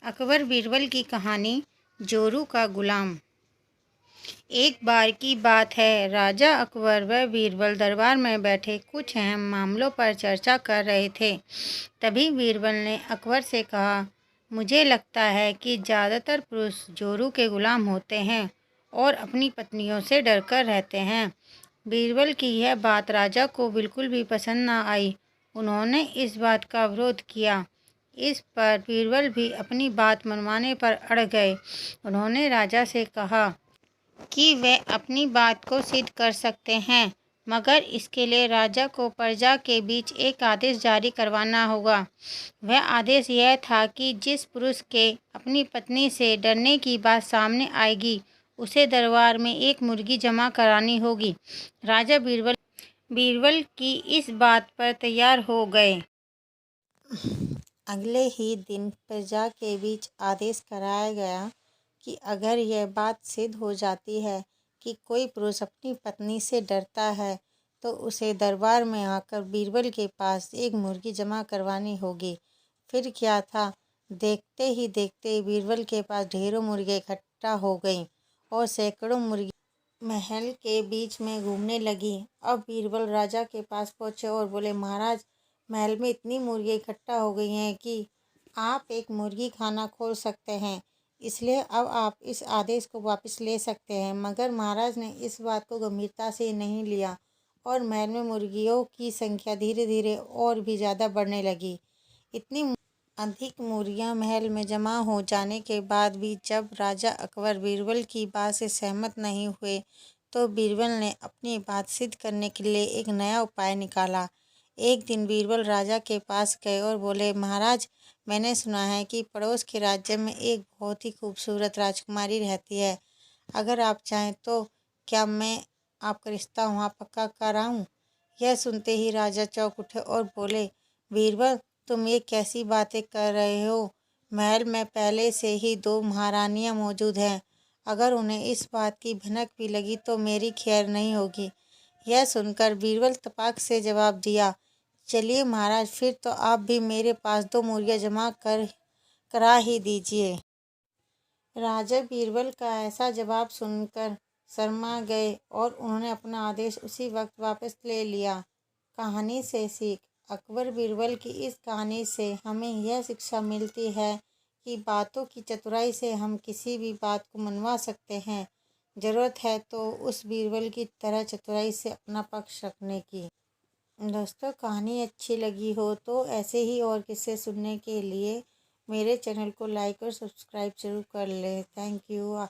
अकबर बीरबल की कहानी जोरू का गुलाम। एक बार की बात है, राजा अकबर व बीरबल दरबार में बैठे कुछ अहम मामलों पर चर्चा कर रहे थे। तभी बीरबल ने अकबर से कहा, मुझे लगता है कि ज़्यादातर पुरुष जोरू के गुलाम होते हैं और अपनी पत्नियों से डरकर रहते हैं। बीरबल की यह बात राजा को बिल्कुल भी पसंद न आई। उन्होंने इस बात का विरोध किया। इस पर बीरबल भी अपनी बात मनवाने पर अड़ गए। उन्होंने राजा से कहा कि वे अपनी बात को सिद्ध कर सकते हैं, मगर इसके लिए राजा को प्रजा के बीच एक आदेश जारी करवाना होगा। वह आदेश यह था कि जिस पुरुष के अपनी पत्नी से डरने की बात सामने आएगी, उसे दरबार में एक मुर्गी जमा करानी होगी। राजा बीरबल की इस बात पर तैयार हो गए। अगले ही दिन प्रजा के बीच आदेश कराया गया कि अगर यह बात सिद्ध हो जाती है कि कोई पुरुष अपनी पत्नी से डरता है, तो उसे दरबार में आकर बीरबल के पास एक मुर्गी जमा करवानी होगी। फिर क्या था, देखते ही देखते बीरबल के पास ढेरों मुर्गे इकट्ठा हो गईं और सैकड़ों मुर्गी महल के बीच में घूमने लगी। अब बीरबल राजा के पास पहुंचे और बोले, महाराज, महल में इतनी मुर्गी इकट्ठा हो गई हैं कि आप एक मुर्गी खाना खोल सकते हैं, इसलिए अब आप इस आदेश को वापस ले सकते हैं। मगर महाराज ने इस बात को गंभीरता से नहीं लिया और महल में मुर्गियों की संख्या धीरे धीरे और भी ज़्यादा बढ़ने लगी। इतनी अधिक मुर्गियां महल में जमा हो जाने के बाद भी जब राजा अकबर बीरबल की बात से सहमत नहीं हुए, तो बीरबल ने अपनी बात सिद्ध करने के लिए एक नया उपाय निकाला। एक दिन बीरबल राजा के पास गए और बोले, महाराज, मैंने सुना है कि पड़ोस के राज्य में एक बहुत ही खूबसूरत राजकुमारी रहती है। अगर आप चाहें तो क्या मैं आपका रिश्ता वहाँ पक्का कराऊं? यह सुनते ही राजा चौंक उठे और बोले, बीरबल, तुम ये कैसी बातें कर रहे हो? महल में पहले से ही 2 महारानियां मौजूद हैं। अगर उन्हें इस बात की भनक भी लगी तो मेरी खैर नहीं होगी। यह सुनकर बीरबल तपाक से जवाब दिया, चलिए महाराज, फिर तो आप भी मेरे पास 2 मुर्गियां जमा करा ही दीजिए। राजा बीरबल का ऐसा जवाब सुनकर शर्मा गए और उन्होंने अपना आदेश उसी वक्त वापस ले लिया। कहानी से सीख। अकबर बीरबल की इस कहानी से हमें यह शिक्षा मिलती है कि बातों की चतुराई से हम किसी भी बात को मनवा सकते हैं। ज़रूरत है तो उस बीरबल की तरह चतुराई से अपना पक्ष रखने की। दोस्तों, कहानी अच्छी लगी हो तो ऐसे ही और किस्से सुनने के लिए मेरे चैनल को लाइक और सब्सक्राइब जरूर कर लें। Thank you.